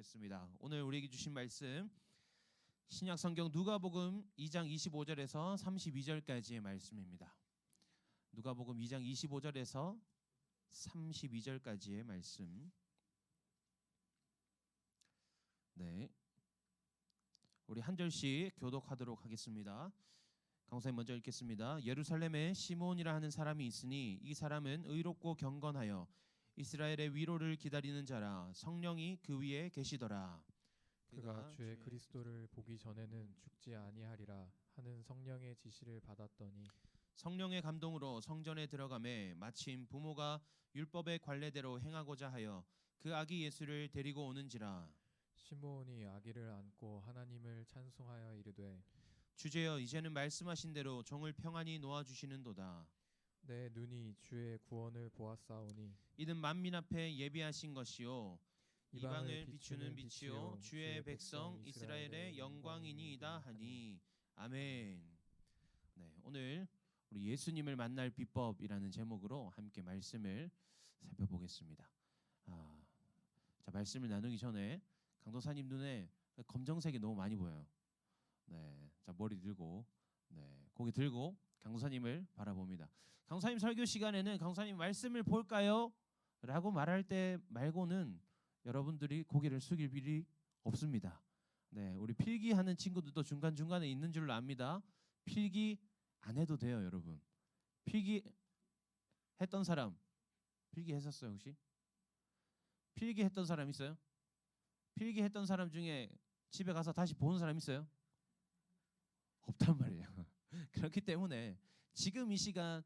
살펴보겠습니다. 오늘 우리에게 주신 말씀 신약 성경 누가복음 2장 25절에서 32절까지의 말씀입니다. 누가복음 2장 25절에서 32절까지의 말씀. 네, 우리 한 절씩 교독하도록 하겠습니다. 강사님 먼저 읽겠습니다. 예루살렘에 시몬이라 하는 사람이 있으니 이 사람은 의롭고 경건하여 이스라엘의 위로를 기다리는 자라. 성령이 그 위에 계시더라. 그가 주의 그리스도를 보기 전에는 죽지 아니하리라 하는 성령의 지시를 받았더니 성령의 감동으로 성전에 들어가매 마침 부모가 율법의 관례대로 행하고자 하여 그 아기 예수를 데리고 오는지라. 시므온이 아기를 안고 하나님을 찬송하여 이르되 주제여 이제는 말씀하신 대로 종을 평안히 놓아 주시는도다. 내 눈이 주의 구원을 보았사오니 이는 만민 앞에 예비하신 것이요 이방을 비추는 빛이요 주의 백성 이스라엘의 영광이니이다 하니. 아멘. 네, 오늘 우리 예수님을 만날 비법이라는 제목으로 함께 말씀을 살펴보겠습니다. 자, 말씀을 나누기 전에 강도사님 눈에 검정색이 너무 많이 보여요. 네, 자, 머리 들고, 네, 고개 들고 강도사님을 바라봅니다. 강도사님 설교 시간에는 강도사님 말씀을 볼까요? 라고 말할 때 말고는 여러분들이 고개를 숙일 일이 없습니다. 네, 우리 필기하는 친구들도 중간중간에 있는 줄로 압니다. 필기 안 해도 돼요, 여러분. 필기 했던 사람, 필기 했었어요, 혹시? 필기 했던 사람 있어요? 필기 했던 사람 중에 집에 가서 다시 보는 사람 있어요? 없단 말이에요. 그렇기 때문에 지금 이 시간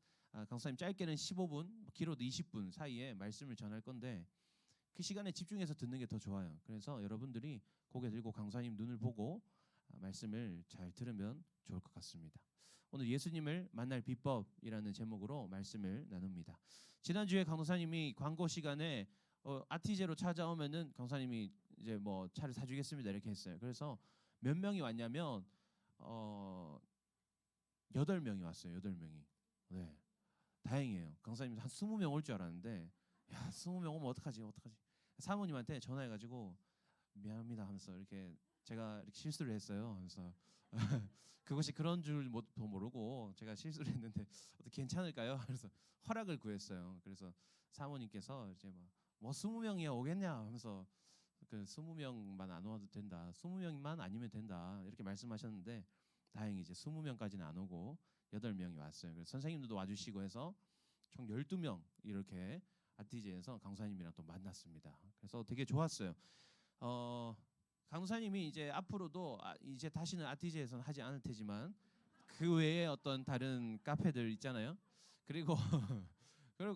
강사님 짧게는 15분, 길어도 20분 사이에 말씀을 전할 건데 그 시간에 집중해서 듣는 게 더 좋아요. 그래서 여러분들이 고개 들고 강사님 눈을 보고 말씀을 잘 들으면 좋을 것 같습니다. 오늘 예수님을 만날 비법이라는 제목으로 말씀을 나눕니다. 지난주에 강도사님이 광고 시간에 아티제로 찾아오면은 강사님이 이제 뭐 차를 사주겠습니다 이렇게 했어요. 그래서 몇 명이 왔냐면 8명이 왔어요. 8명이. 네, 다행이에요. 강사님 한 20명 올 줄 알았는데 야 20명 오면 어떡하지? 사모님한테 전화해가지고 미안합니다 하면서 이렇게 제가 이렇게 실수를 했어요. 그래서 그것이 그런 줄도 모르고 제가 실수를 했는데 어떻게 괜찮을까요? 그래서 허락을 구했어요. 그래서 사모님께서 이제 뭐 20명이야 오겠냐 하면서 그 20명만 안 와도 된다. 20명만 아니면 된다. 이렇게 말씀하셨는데 다행히 이제 20명까지는 안 오고 8명이 왔어요. 그래서 선생님들도 와주시고 해서 총 12명 이렇게 아티제에서 강사님이랑 또 만났습니다. 그래서 되게 좋았어요. 강사님이 이제 앞으로도 이제 다시는 아티제에서는 하지 않을 테지만 그 외에 어떤 다른 카페들 있잖아요. 그리고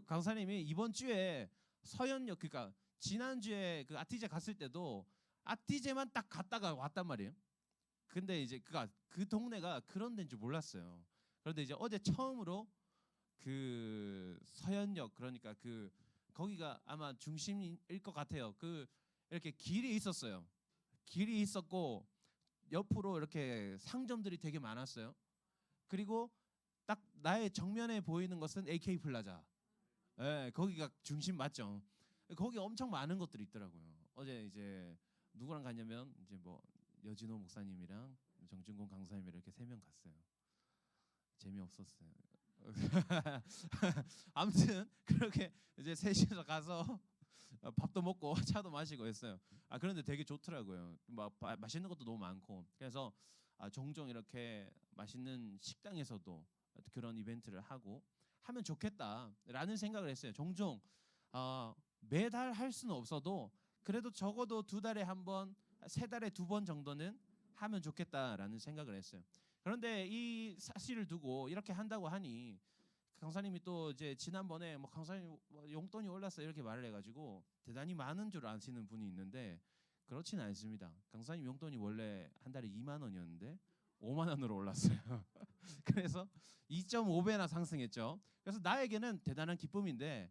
강사님이 이번 주에 서현역, 그러니까 지난주에 그 아티제 갔을 때도 아티제만 딱 갔다가 왔단 말이에요. 근데 이제 그 동네가 그런 데인 줄 몰랐어요. 그런데 이제 어제 처음으로 그 서현역, 그러니까 그 거기가 아마 중심일 것 같아요. 그 이렇게 길이 있었어요. 길이 있었고 옆으로 이렇게 상점들이 되게 많았어요. 그리고 딱 나의 정면에 보이는 것은 AK 플라자. 네, 거기가 중심 맞죠. 거기 엄청 많은 것들이 있더라고요. 어제 이제 누구랑 갔냐면 이제 뭐 여진호 목사님이랑 정준곤 강사님이랑 이렇게 3명 갔어요. 재미없었어요. 아무튼 그렇게 이제 셋이서 가서 밥도 먹고 차도 마시고 했어요. 그런데 되게 좋더라고요. 막 맛있는 것도 너무 많고. 그래서 종종 이렇게 맛있는 식당에서도 그런 이벤트를 하면 좋겠다라는 생각을 했어요. 종종 매달 할 수는 없어도 그래도 적어도 2달에 1번, 3달에 2번 정도는 하면 좋겠다라는 생각을 했어요. 그런데 이 사실을 두고 이렇게 한다고 하니 강사님이 또 이제 지난번에 뭐 강사님 용돈이 올랐어 이렇게 말을 해가지고 대단히 많은 줄 아시는 분이 있는데 그렇지는 않습니다. 강사님 용돈이 원래 한 달에 2만 원이었는데 5만 원으로 올랐어요. 그래서 2.5배나 상승했죠. 그래서 나에게는 대단한 기쁨인데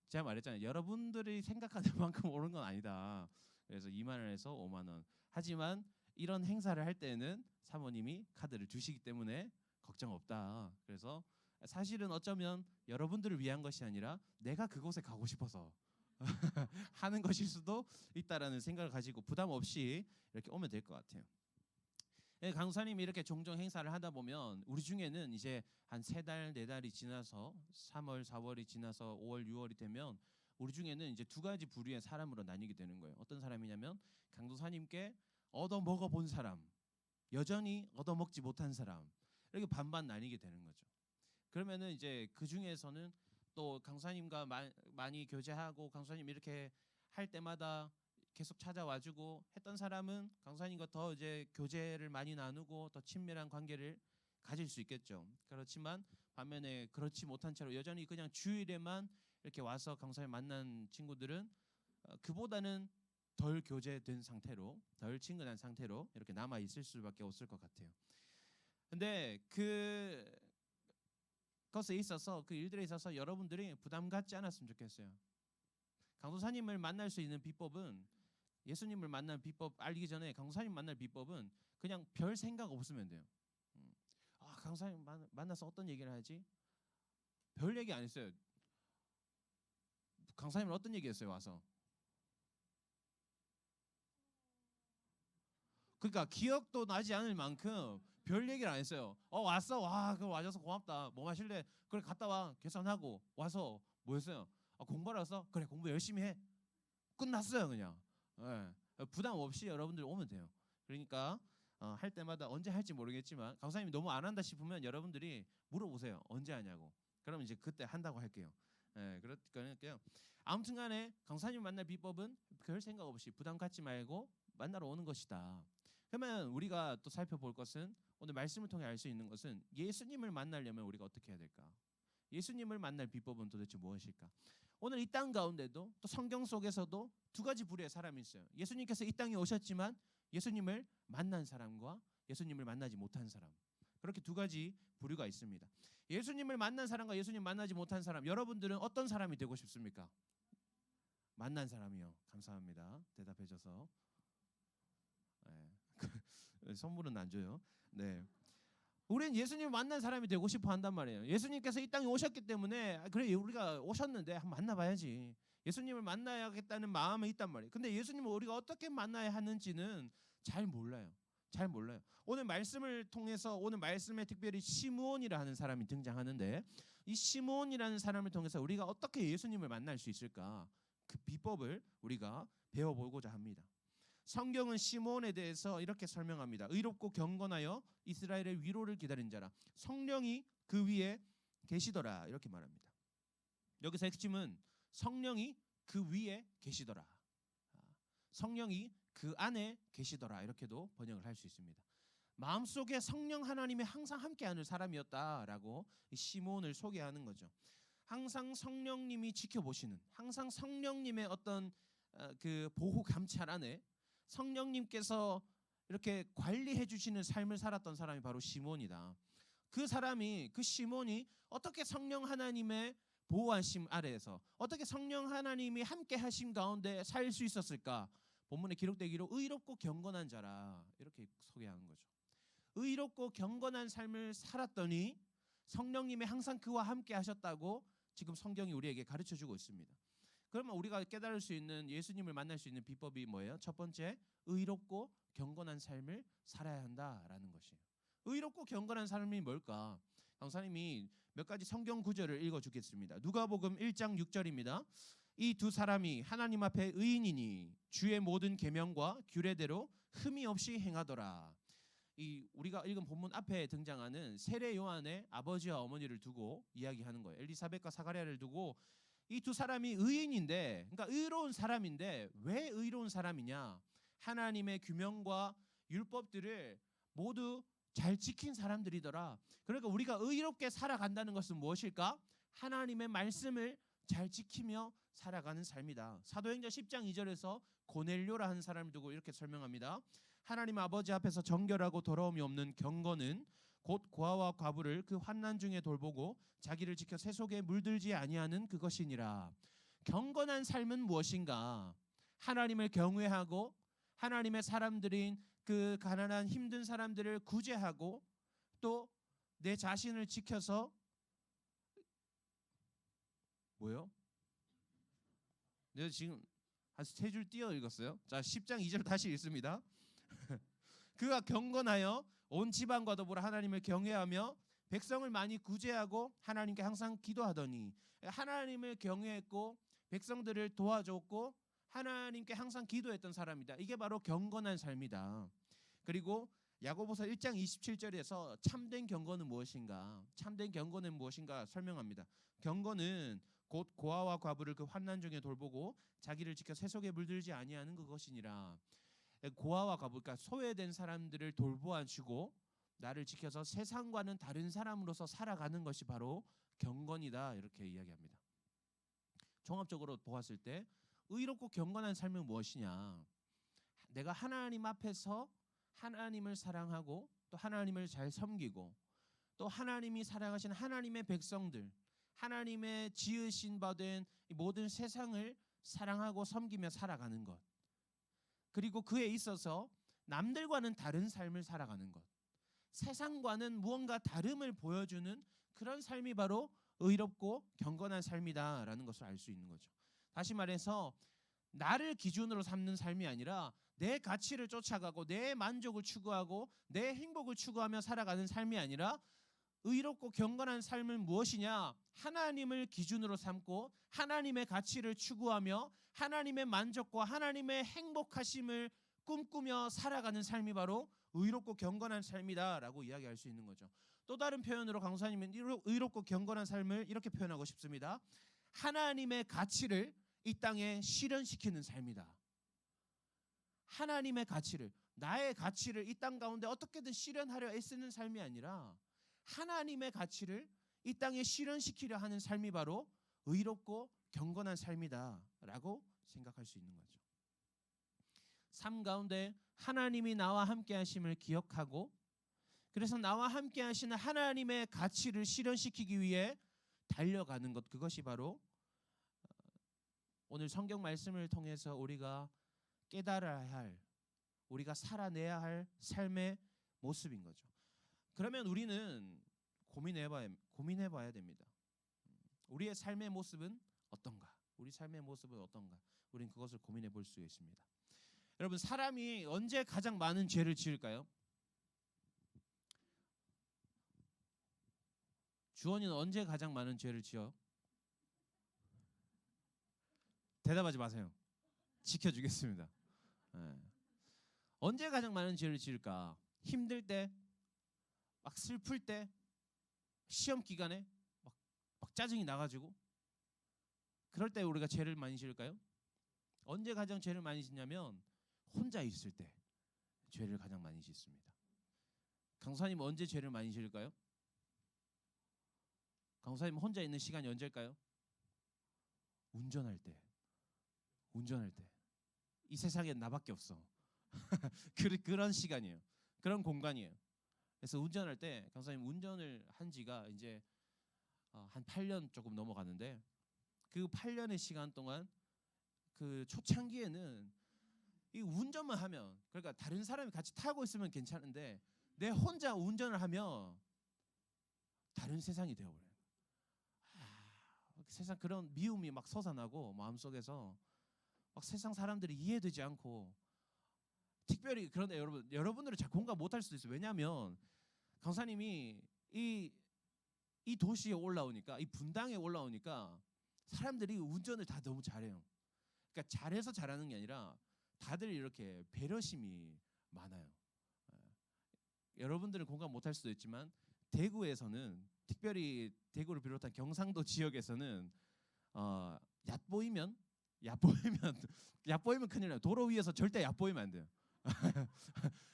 제가 말했잖아요. 여러분들이 생각하는 만큼 오른 건 아니다. 그래서 2만 원에서 5만 원. 하지만 이런 행사를 할 때는 사모님이 카드를 주시기 때문에 걱정 없다. 그래서 사실은 어쩌면 여러분들을 위한 것이 아니라 내가 그곳에 가고 싶어서 하는 것일 수도 있다라는 생각을 가지고 부담 없이 이렇게 오면 될 것 같아요. 강사님이 이렇게 종종 행사를 하다 보면 우리 중에는 이제 한 3달, 4달이 지나서 3월, 4월이 지나서 5월, 6월이 되면 우리 중에는 이제 2가지 부류의 사람으로 나뉘게 되는 거예요. 어떤 사람이냐면 강도사님께 얻어먹어 본 사람, 여전히 얻어먹지 못한 사람, 이렇게 반반 나뉘게 되는 거죠. 그러면은 이제 그 중에서는 또 강사님과 많이 교제하고 강사님 이렇게 할 때마다 계속 찾아와주고 했던 사람은 강사님과 더 이제 교제를 많이 나누고 더 친밀한 관계를 가질 수 있겠죠. 그렇지만 반면에 그렇지 못한 채로 여전히 그냥 주일에만 이렇게 와서 강사님 만난 친구들은 그보다는 덜 교제된 상태로, 덜 친근한 상태로 이렇게 남아 있을 수밖에 없을 것 같아요. 근데 그것에 있어서, 그 일들에 있어서 여러분들이 부담 갖지 않았으면 좋겠어요. 강도사님을 만날 수 있는 비법은, 예수님을 만날 비법 알기 전에 강도사님 만날 비법은 그냥 별 생각 없으면 돼요. 강도사님 만나서 어떤 얘기를 하지? 별 얘기 안 했어요. 강도사님은 어떤 얘기 했어요 와서? 그러니까 기억도 나지 않을 만큼 별 얘기를 안 했어요. 왔어? 와, 그럼 와줘서 고맙다. 뭐 마실래? 그래, 갔다 와. 계산하고 와서 뭐 했어요? 공부하러 왔어? 그래, 공부 열심히 해. 끝났어요 그냥. 부담 없이 여러분들 오면 돼요. 그러니까 할 때마다 언제 할지 모르겠지만 강사님이 너무 안 한다 싶으면 여러분들이 물어보세요. 언제 하냐고. 그러면 이제 그때 한다고 할게요. 그러니까요. 아무튼간에 강사님 만날 비법은 별 생각 없이 부담 갖지 말고 만나러 오는 것이다. 그러면 우리가 또 살펴볼 것은, 오늘 말씀을 통해 알 수 있는 것은, 예수님을 만나려면 우리가 어떻게 해야 될까? 예수님을 만날 비법은 도대체 무엇일까? 오늘 이 땅 가운데도 또 성경 속에서도 2가지 부류의 사람이 있어요. 예수님께서 이 땅에 오셨지만 예수님을 만난 사람과 예수님을 만나지 못한 사람, 그렇게 2가지 부류가 있습니다. 예수님을 만난 사람과 예수님 만나지 못한 사람, 여러분들은 어떤 사람이 되고 싶습니까? 만난 사람이요. 감사합니다. 대답해줘서. 선물은 안 줘요. 네. 우리는 예수님을 만난 사람이 되고 싶어 한단 말이에요. 예수님께서 이 땅에 오셨기 때문에 그래, 우리가 오셨는데 한번 만나봐야지. 예수님을 만나야겠다는 마음이 있단 말이에요. 근데 예수님을 우리가 어떻게 만나야 하는지는 잘 몰라요. 잘 몰라요. 오늘 말씀을 통해서, 오늘 말씀에 특별히 시므온이라 하는 사람이 등장하는데, 이 시므온이라는 사람을 통해서 우리가 어떻게 예수님을 만날 수 있을까? 그 비법을 우리가 배워보고자 합니다. 성경은 시므온에 대해서 이렇게 설명합니다. 의롭고 경건하여 이스라엘의 위로를 기다린 자라. 성령이 그 위에 계시더라. 이렇게 말합니다. 여기서 핵심은 성령이 그 위에 계시더라. 성령이 그 안에 계시더라. 이렇게도 번역을 할 수 있습니다. 마음속에 성령 하나님이 항상 함께하는 사람이었다라고 이 시므온을 소개하는 거죠. 항상 성령님이 지켜보시는, 항상 성령님의 어떤 그 보호 감찰 안에 성령님께서 이렇게 관리해 주시는 삶을 살았던 사람이 바로 시몬이다. 그 사람이, 그 시몬이 어떻게 성령 하나님의 보호하심 아래에서, 어떻게 성령 하나님이 함께 하심 가운데 살 수 있었을까? 본문에 기록되기로 의롭고 경건한 자라, 이렇게 소개하는 거죠. 의롭고 경건한 삶을 살았더니 성령님이 항상 그와 함께 하셨다고 지금 성경이 우리에게 가르쳐주고 있습니다. 그러면 우리가 깨달을 수 있는, 예수님을 만날 수 있는 비법이 뭐예요? 첫 번째, 의롭고 경건한 삶을 살아야 한다라는 것이에요. 의롭고 경건한 삶이 뭘까? 강사님이 몇 가지 성경 구절을 읽어주겠습니다. 누가복음 1장 6절입니다. 이 2 사람이 하나님 앞에 의인이니 주의 모든 계명과 규례대로 흠이 없이 행하더라. 이 우리가 읽은 본문 앞에 등장하는 세례 요한의 아버지와 어머니를 두고 이야기하는 거예요. 엘리사벳과 사가랴를 두고 이 2 사람이 의인인데, 그러니까 의로운 사람인데, 왜 의로운 사람이냐? 하나님의 규명과 율법들을 모두 잘 지킨 사람들이더라. 그러니까 우리가 의롭게 살아간다는 것은 무엇일까? 하나님의 말씀을 잘 지키며 살아가는 삶이다. 사도행전 10장 2절에서 고넬료라 하는 사람을 두고 이렇게 설명합니다. 하나님 아버지 앞에서 정결하고 더러움이 없는 경건은 곧 고아와 과부를 그 환난 중에 돌보고 자기를 지켜 새 속에 물들지 아니하는 그것이니라. 경건한 삶은 무엇인가? 하나님을 경외하고 하나님의 사람들인 그 가난한 힘든 사람들을 구제하고 또 내 자신을 지켜서 뭐요? 내가 지금 한 세 줄 띄어 읽었어요. 자, 10장 2절 다시 읽습니다. 그가 경건하여 온 지방과 더불어 하나님을 경외하며 백성을 많이 구제하고 하나님께 항상 기도하더니, 하나님을 경외했고 백성들을 도와줬고 하나님께 항상 기도했던 사람이다. 이게 바로 경건한 삶이다. 그리고 야고보서 1장 27절에서 참된 경건은 무엇인가? 참된 경건은 무엇인가 설명합니다. 경건은 곧 고아와 과부를 그 환난 중에 돌보고 자기를 지켜 세속에 물들지 아니하는 그것이니라. 고아와 과부, 그러니까 소외된 사람들을 돌보아주고 나를 지켜서 세상과는 다른 사람으로서 살아가는 것이 바로 경건이다, 이렇게 이야기합니다. 종합적으로 보았을 때 의롭고 경건한 삶은 무엇이냐? 내가 하나님 앞에서 하나님을 사랑하고 또 하나님을 잘 섬기고 또 하나님이 사랑하신 하나님의 백성들, 하나님의 지으신 바 된 모든 세상을 사랑하고 섬기며 살아가는 것, 그리고 그에 있어서 남들과는 다른 삶을 살아가는 것, 세상과는 무언가 다름을 보여주는 그런 삶이 바로 의롭고 경건한 삶이다라는 것을 알 수 있는 거죠. 다시 말해서 나를 기준으로 삼는 삶이 아니라 내 가치를 쫓아가고 내 만족을 추구하고 내 행복을 추구하며 살아가는 삶이 아니라, 의롭고 경건한 삶은 무엇이냐? 하나님을 기준으로 삼고 하나님의 가치를 추구하며 하나님의 만족과 하나님의 행복하심을 꿈꾸며 살아가는 삶이 바로 의롭고 경건한 삶이다라고 이야기할 수 있는 거죠. 또 다른 표현으로 강사님은 의롭고 경건한 삶을 이렇게 표현하고 싶습니다. 하나님의 가치를 이 땅에 실현시키는 삶이다. 하나님의 가치를, 나의 가치를 이 땅 가운데 어떻게든 실현하려 애쓰는 삶이 아니라 하나님의 가치를 이 땅에 실현시키려 하는 삶이 바로 의롭고 경건한 삶이다라고 생각할 수 있는 거죠. 삶 가운데 하나님이 나와 함께 하심을 기억하고, 그래서 나와 함께 하시는 하나님의 가치를 실현시키기 위해 달려가는 것, 그것이 바로 오늘 성경 말씀을 통해서 우리가 깨달아야 할, 우리가 살아내야 할 삶의 모습인 거죠. 그러면 우리는 고민해봐야 됩니다. 우리의 삶의 모습은 어떤가? 우리 삶의 모습은 어떤가? 우리는 그것을 고민해 볼 수 있습니다. 여러분, 사람이 언제 가장 많은 죄를 지을까요? 주원이는 언제 가장 많은 죄를 지어? 대답하지 마세요. 지켜주겠습니다. 네. 언제 가장 많은 죄를 지을까? 힘들 때, 막 슬플 때, 시험 기간에 막 짜증이 나가지고, 그럴 때 우리가 죄를 많이 지을까요? 언제 가장 죄를 많이 짓냐면 혼자 있을 때 죄를 가장 많이 짓습니다. 강사님 언제 죄를 많이 지을까요? 강사님 혼자 있는 시간이 언제일까요? 운전할 때. 이 세상에 나밖에 없어. 그런 시간이에요. 그런 공간이에요. 그래서 운전할 때, 강사님 운전을 한 지가 이제 한 8년 조금 넘어가는데, 그 8년의 시간 동안 그 초창기에는 이 운전만 하면, 그러니까 다른 사람이 같이 타고 있으면 괜찮은데 내 혼자 운전을 하면 다른 세상이 되어버려요. 세상 그런 미움이 막 솟아나고 마음속에서 막 세상 사람들이 이해되지 않고, 특별히 그런데 여러분들은 잘 공감 못할 수도 있어요. 왜냐하면 강사님이 이 도시에 올라오니까, 이 분당에 올라오니까 사람들이 운전을 다 너무 잘해요. 그러니까 잘해서 잘하는 게 아니라 다들 이렇게 배려심이 많아요. 여러분들은 공감 못할 수도 있지만 대구에서는, 특별히 대구를 비롯한 경상도 지역에서는 얕보이면 큰일 나요. 도로 위에서 절대 얕보이면 안 돼요.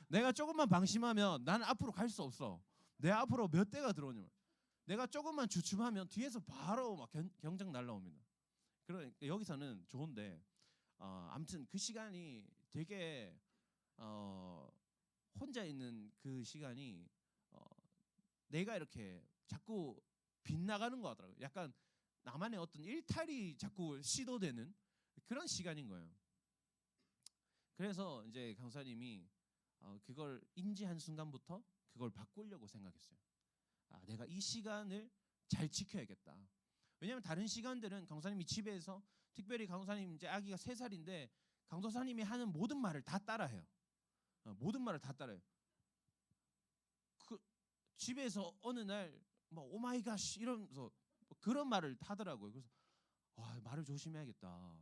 내가 조금만 방심하면 나는 앞으로 갈 수 없어. 내 앞으로 몇 대가 들어오냐면, 내가 조금만 주춤하면 뒤에서 바로 막 경적 날라옵니다. 그러니까 여기서는 좋은데, 아무튼 그 시간이 되게 혼자 있는 그 시간이 내가 이렇게 자꾸 빗나가는 것 같더라고요. 약간 나만의 어떤 일탈이 자꾸 시도되는 그런 시간인 거예요. 그래서 이제 강사님이 그걸 인지한 순간부터 그걸 바꾸려고 생각했어요. 내가 이 시간을 잘 지켜야겠다. 왜냐하면 다른 시간들은 강도사님이 집에서, 특별히 강도사님 이제 아기가 3살인데 강도사님이 하는 모든 말을 다 따라해요. 모든 말을 다 따라해요. 그 집에서 어느 날 뭐 오마이갓 이러면서 그런 말을 하더라고요. 그래서 와, 말을 조심해야겠다.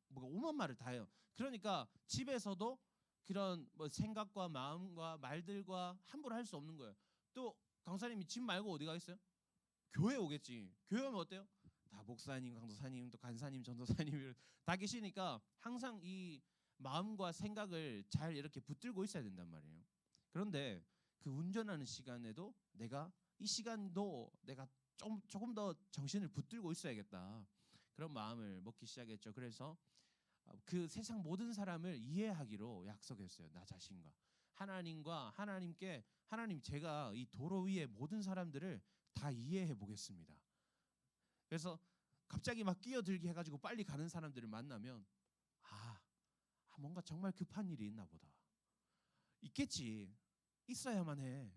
뭐가 오만 말을 다 해요. 그러니까 집에서도 그런 뭐 생각과 마음과 말들과 함부로 할 수 없는 거예요. 또 강사님이 집 말고 어디 가겠어요? 교회 오겠지. 교회 오면 어때요? 다 목사님, 강도사님, 또 간사님, 전도사님 다 계시니까 항상 이 마음과 생각을 잘 이렇게 붙들고 있어야 된단 말이에요. 그런데 그 운전하는 시간에도 이 시간도 내가 조금 더 정신을 붙들고 있어야겠다. 그런 마음을 먹기 시작했죠. 그래서 그 세상 모든 사람을 이해하기로 약속했어요. 나 자신과 하나님께 하나님, 제가 이 도로 위에 모든 사람들을 다 이해해 보겠습니다. 그래서 갑자기 막 끼어들게 해가지고 빨리 가는 사람들을 만나면 뭔가 정말 급한 일이 있나 보다. 있겠지. 있어야만 해.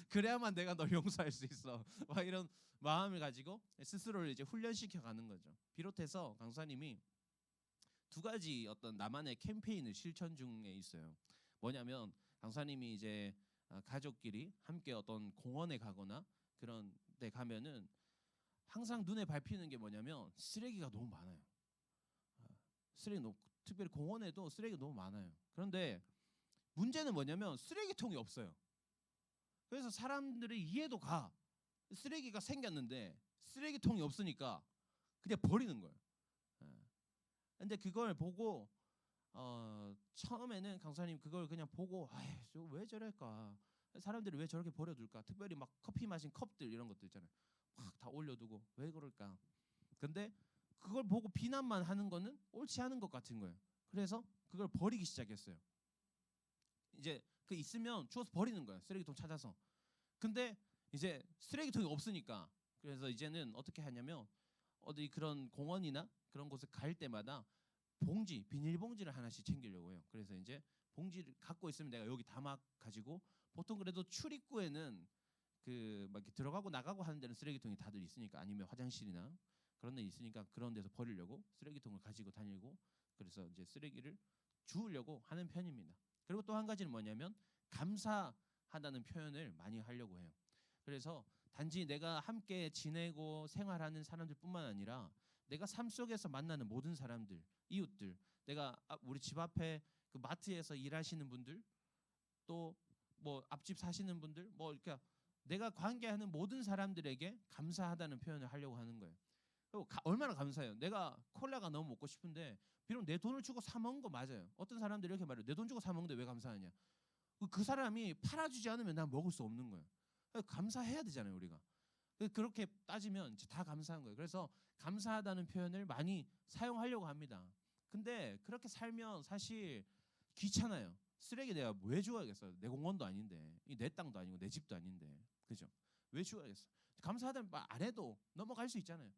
그래야만 내가 널 용서할 수 있어. 막 이런 마음을 가지고 스스로를 이제 훈련시켜 가는 거죠. 비롯해서 강사님이 2가지 어떤 나만의 캠페인을 실천 중에 있어요. 뭐냐면 강사님이 이제 가족끼리 함께 어떤 공원에 가거나 그런 데 가면은 항상 눈에 밟히는 게 뭐냐면 쓰레기가 너무 많아요. 특별히 공원에도 쓰레기가 너무 많아요. 그런데 문제는 뭐냐면 쓰레기통이 없어요. 그래서 사람들이 이해도 가. 쓰레기가 생겼는데 쓰레기통이 없으니까 그냥 버리는 거예요. 근데 그걸 보고 처음에는 강사님 그걸 그냥 보고 왜 저럴까? 사람들이 왜 저렇게 버려둘까? 특별히 막 커피 마신 컵들 이런 것들 있잖아요. 막 다 올려두고 왜 그럴까? 근데 그걸 보고 비난만 하는 거는 옳지 않은 것 같은 거예요. 그래서 그걸 버리기 시작했어요. 이제 그 있으면 주워서 버리는 거야. 쓰레기통 찾아서. 근데 이제 쓰레기통이 없으니까 그래서 이제는 어떻게 하냐면 어디 그런 공원이나 그런 곳에 갈 때마다 비닐봉지를 하나씩 챙기려고 해요. 그래서 이제 봉지를 갖고 있으면 내가 여기 담아 가지고, 보통 그래도 출입구에는 그 막 이렇게 들어가고 나가고 하는 데는 쓰레기통이 다들 있으니까, 아니면 화장실이나 그런 데 있으니까 그런 데서 버리려고 쓰레기통을 가지고 다니고, 그래서 이제 쓰레기를 주우려고 하는 편입니다. 그리고 또 한 가지는 뭐냐면 감사하다는 표현을 많이 하려고 해요. 그래서 단지 내가 함께 지내고 생활하는 사람들뿐만 아니라 내가 삶 속에서 만나는 모든 사람들, 이웃들, 내가 우리 집 앞에 그 마트에서 일하시는 분들, 또 뭐 앞집 사시는 분들, 뭐 이렇게 내가 관계하는 모든 사람들에게 감사하다는 표현을 하려고 하는 거예요. 얼마나 감사해요. 내가 콜라가 너무 먹고 싶은데 비록 내 돈을 주고 사 먹은 거 맞아요. 어떤 사람들이 이렇게 말해요. 내 돈 주고 사 먹는데 왜 감사하냐? 그 사람이 팔아주지 않으면 난 먹을 수 없는 거예요. 감사해야 되잖아요, 우리가. 그렇게 따지면 이제 다 감사한 거예요. 그래서 감사하다는 표현을 많이 사용하려고 합니다. 근데 그렇게 살면 사실 귀찮아요. 쓰레기 내가 왜 주워야겠어? 내 공원도 아닌데, 내 땅도 아니고 내 집도 아닌데, 그죠? 왜 주워야겠어? 감사하다는 말 안 해도 넘어갈 수 있잖아요.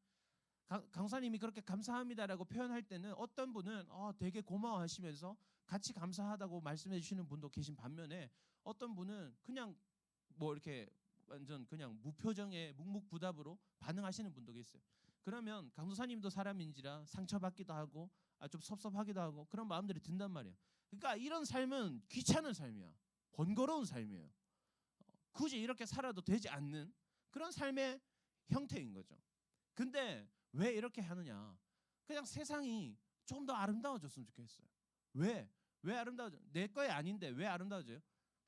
강사님이 그렇게 감사합니다라고 표현할 때는 어떤 분은 되게 고마워하시면서 같이 감사하다고 말씀해 주시는 분도 계신 반면에, 어떤 분은 그냥 뭐 이렇게 완전 그냥 무표정의 묵묵부답으로 반응하시는 분도 계세요. 그러면 강도사님도 사람인지라 상처받기도 하고 좀 섭섭하기도 하고 그런 마음들이 든단 말이에요. 그러니까 이런 삶은 귀찮은 삶이야. 번거로운 삶이에요. 굳이 이렇게 살아도 되지 않는 그런 삶의 형태인 거죠. 근데 왜 이렇게 하느냐? 그냥 세상이 좀 더 아름다워졌으면 좋겠어요. 왜 아름다워져? 내 거에 아닌데 왜 아름다워져요?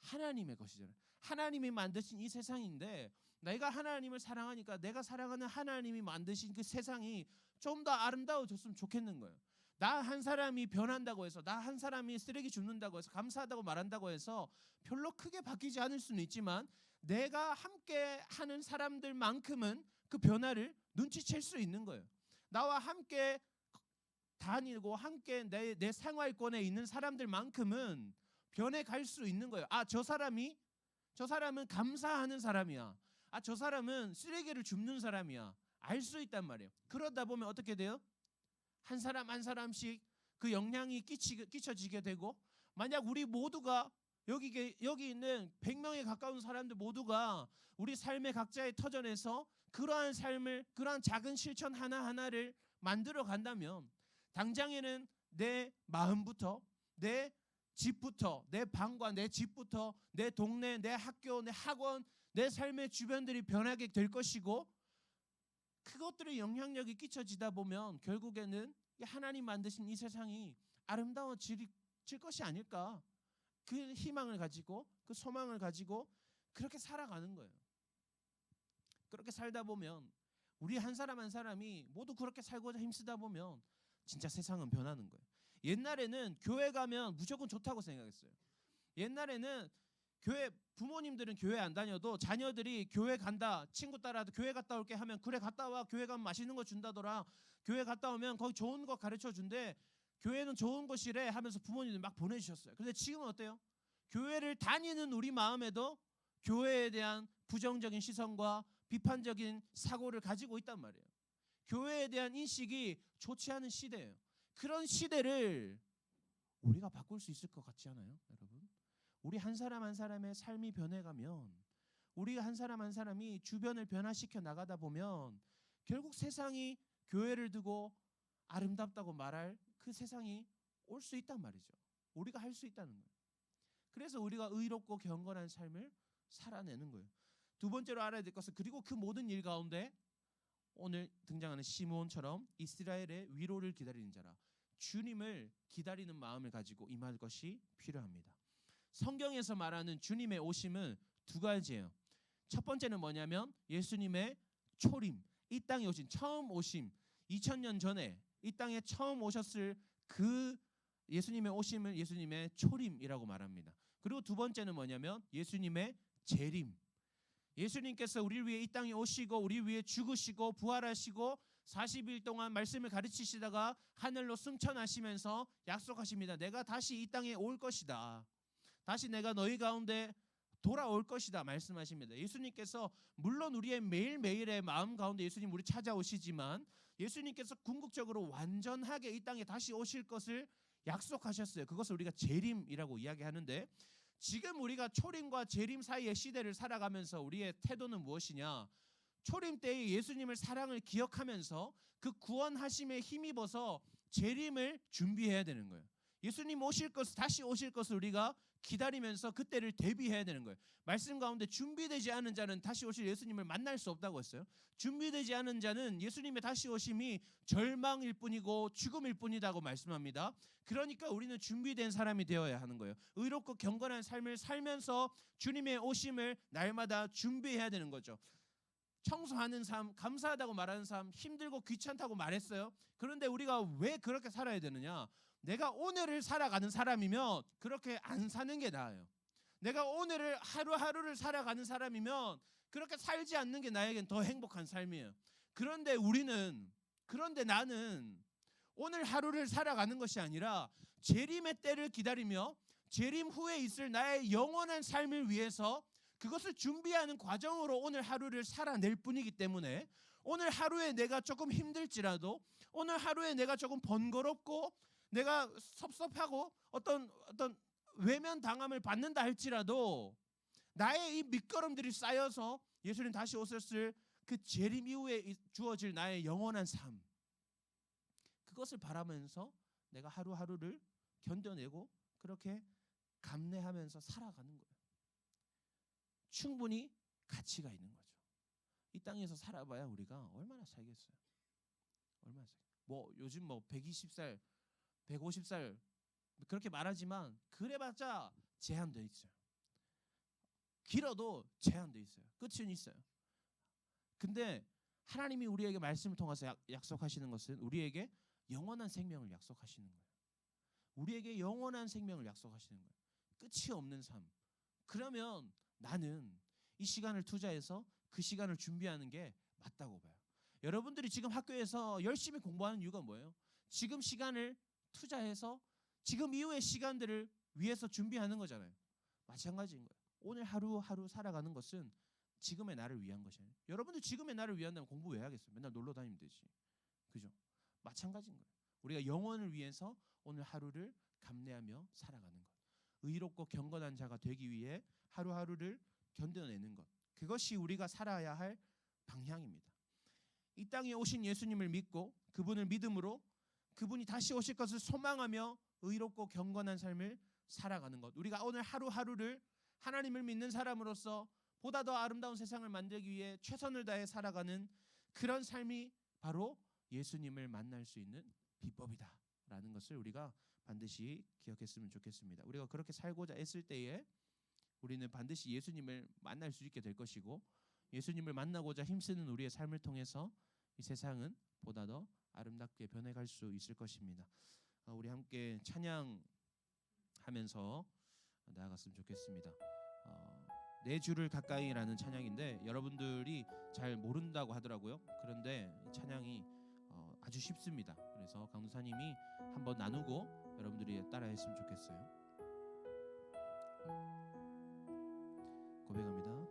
하나님의 것이잖아요. 하나님이 만드신 이 세상인데 내가 하나님을 사랑하니까 내가 사랑하는 하나님이 만드신 그 세상이 좀 더 아름다워졌으면 좋겠는 거예요. 나 한 사람이 변한다고 해서, 나 한 사람이 쓰레기 줍는다고 해서, 감사하다고 말한다고 해서 별로 크게 바뀌지 않을 수는 있지만, 내가 함께 하는 사람들만큼은 그 변화를 눈치챌 수 있는 거예요. 나와 함께 다니고 함께 내 생활권에 있는 사람들만큼은 변해갈 수 있는 거예요. 저 사람은 감사하는 사람이야. 저 사람은 쓰레기를 줍는 사람이야. 알 수 있단 말이에요. 그러다 보면 어떻게 돼요? 한 사람 한 사람씩 그 영향이 끼쳐지게 되고, 만약 우리 모두가 여기 있는 100명에 가까운 사람들 모두가 우리 삶의 각자의 터전에서 그러한 삶을, 그러한 작은 실천 하나하나를 만들어 간다면 당장에는 내 마음부터, 내 집부터, 내 방과 내 집부터, 내 동네, 내 학교, 내 학원, 내 삶의 주변들이 변하게 될 것이고, 그것들의 영향력이 끼쳐지다 보면 결국에는 하나님 만드신 이 세상이 아름다워질 것이 아닐까, 그 희망을 가지고, 그 소망을 가지고 그렇게 살아가는 거예요. 그렇게 살다 보면, 우리 한 사람 한 사람이 모두 그렇게 살고자 힘쓰다 보면 진짜 세상은 변하는 거예요. 옛날에는 교회 가면 무조건 좋다고 생각했어요. 옛날에는 부모님들은 교회 안 다녀도 자녀들이 교회 간다, 친구 따라도 교회 갔다 올게 하면, 그래 갔다 와, 교회 가면 맛있는 거 준다더라, 교회 갔다 오면 거기 좋은 거 가르쳐 준대, 교회는 좋은 곳이래 하면서 부모님들 막 보내주셨어요. 근데 지금은 어때요? 교회를 다니는 우리 마음에도 교회에 대한 부정적인 시선과 비판적인 사고를 가지고 있단 말이에요. 교회에 대한 인식이 좋지 않은 시대예요. 그런 시대를 우리가 바꿀 수 있을 것 같지 않아요, 여러분? 우리 한 사람 한 사람의 삶이 변해가면, 우리 한 사람 한 사람이 주변을 변화시켜 나가다 보면 결국 세상이 교회를 두고 아름답다고 말할 그 세상이 올 수 있단 말이죠. 우리가 할 수 있다는 거예요. 그래서 우리가 의롭고 경건한 삶을 살아내는 거예요. 두 번째로 알아야 될 것은, 그리고 그 모든 일 가운데 오늘 등장하는 시므온처럼 이스라엘의 위로를 기다리는 자라, 주님을 기다리는 마음을 가지고 임할 것이 필요합니다. 성경에서 말하는 주님의 오심은 두 가지예요. 첫 번째는 뭐냐면 예수님의 초림, 이 땅에 오신 처음 오심, 2000년 전에 이 땅에 처음 오셨을 그 예수님의 오심을 예수님의 초림이라고 말합니다. 그리고 두 번째는 뭐냐면 예수님의 재림, 예수님께서 우리를 위해 이 땅에 오시고 우리 위해 죽으시고 부활하시고 40일 동안 말씀을 가르치시다가 하늘로 승천하시면서 약속하십니다. 내가 다시 이 땅에 올 것이다, 다시 내가 너희 가운데 돌아올 것이다 말씀하십니다. 예수님께서 물론 우리의 매일매일의 마음 가운데 예수님 우리 찾아오시지만, 예수님께서 궁극적으로 완전하게 이 땅에 다시 오실 것을 약속하셨어요. 그것을 우리가 재림이라고 이야기하는데, 지금 우리가 초림과 재림 사이의 시대를 살아가면서 우리의 태도는 무엇이냐? 초림 때의 예수님을 사랑을 기억하면서 그 구원하심에 힘입어서 재림을 준비해야 되는 거예요. 예수님 오실 것을, 다시 오실 것을 우리가 기다리면서 그때를 대비해야 되는 거예요. 말씀 가운데 준비되지 않은 자는 다시 오실 예수님을 만날 수 없다고 했어요. 준비되지 않은 자는 예수님의 다시 오심이 절망일 뿐이고 죽음일 뿐이라고 말씀합니다. 그러니까 우리는 준비된 사람이 되어야 하는 거예요. 의롭고 경건한 삶을 살면서 주님의 오심을 날마다 준비해야 되는 거죠. 청소하는 삶, 감사하다고 말하는 삶, 힘들고 귀찮다고 말했어요. 그런데 우리가 왜 그렇게 살아야 되느냐? 내가 오늘을 살아가는 사람이면 그렇게 안 사는 게 나아요. 내가 오늘을 하루하루를 살아가는 사람이면 그렇게 살지 않는 게 나에겐 더 행복한 삶이에요. 그런데 나는 오늘 하루를 살아가는 것이 아니라 재림의 때를 기다리며 재림 후에 있을 나의 영원한 삶을 위해서 그것을 준비하는 과정으로 오늘 하루를 살아낼 뿐이기 때문에, 오늘 하루에 내가 조금 힘들지라도, 오늘 하루에 내가 조금 번거롭고 내가 섭섭하고 어떤 외면 당함을 받는다 할지라도, 나의 이 밑거름들이 쌓여서 예수님 다시 오셨을 그 재림 이후에 주어질 나의 영원한 삶, 그것을 바라면서 내가 하루하루를 견뎌내고 그렇게 감내하면서 살아가는 거예요. 충분히 가치가 있는 거죠. 이 땅에서 살아봐야 우리가 얼마나 살겠어요? 얼마나 뭐 요즘 뭐 120살, 150살 그렇게 말하지만 그래봤자 제한돼 있어요. 길어도 제한돼 있어요. 끝은 있어요. 근데 하나님이 우리에게 말씀을 통해서 약속하시는 것은 우리에게 영원한 생명을 약속하시는 거예요. 우리에게 영원한 생명을 약속하시는 거예요. 끝이 없는 삶. 그러면 나는 이 시간을 투자해서 그 시간을 준비하는 게 맞다고 봐요. 여러분들이 지금 학교에서 열심히 공부하는 이유가 뭐예요? 지금 시간을 투자해서 지금 이후의 시간들을 위해서 준비하는 거잖아요. 마찬가지인 거예요. 오늘 하루하루 살아가는 것은 지금의 나를 위한 것이에요. 여러분들 지금의 나를 위한다면 공부 왜 하겠어요? 맨날 놀러 다니면 되지. 그죠? 마찬가지인 거예요. 우리가 영원을 위해서 오늘 하루를 감내하며 살아가는 것. 의롭고 경건한 자가 되기 위해 하루하루를 견뎌내는 것, 그것이 우리가 살아야 할 방향입니다. 이 땅에 오신 예수님을 믿고 그분을 믿음으로 그분이 다시 오실 것을 소망하며 의롭고 경건한 삶을 살아가는 것, 우리가 오늘 하루하루를 하나님을 믿는 사람으로서 보다 더 아름다운 세상을 만들기 위해 최선을 다해 살아가는 그런 삶이 바로 예수님을 만날 수 있는 비법이다라는 것을 우리가 반드시 기억했으면 좋겠습니다. 우리가 그렇게 살고자 했을 때에 우리는 반드시 예수님을 만날 수 있게 될 것이고, 예수님을 만나고자 힘쓰는 우리의 삶을 통해서 이 세상은 보다 더 아름답게 변해갈 수 있을 것입니다. 우리 함께 찬양하면서 나아갔으면 좋겠습니다. 내 주를 가까이라는 찬양인데 여러분들이 잘 모른다고 하더라고요. 그런데 이 찬양이 아주 쉽습니다. 그래서 강도사님이 한번 나누고 여러분들이 따라했으면 좋겠어요. 고백합니다.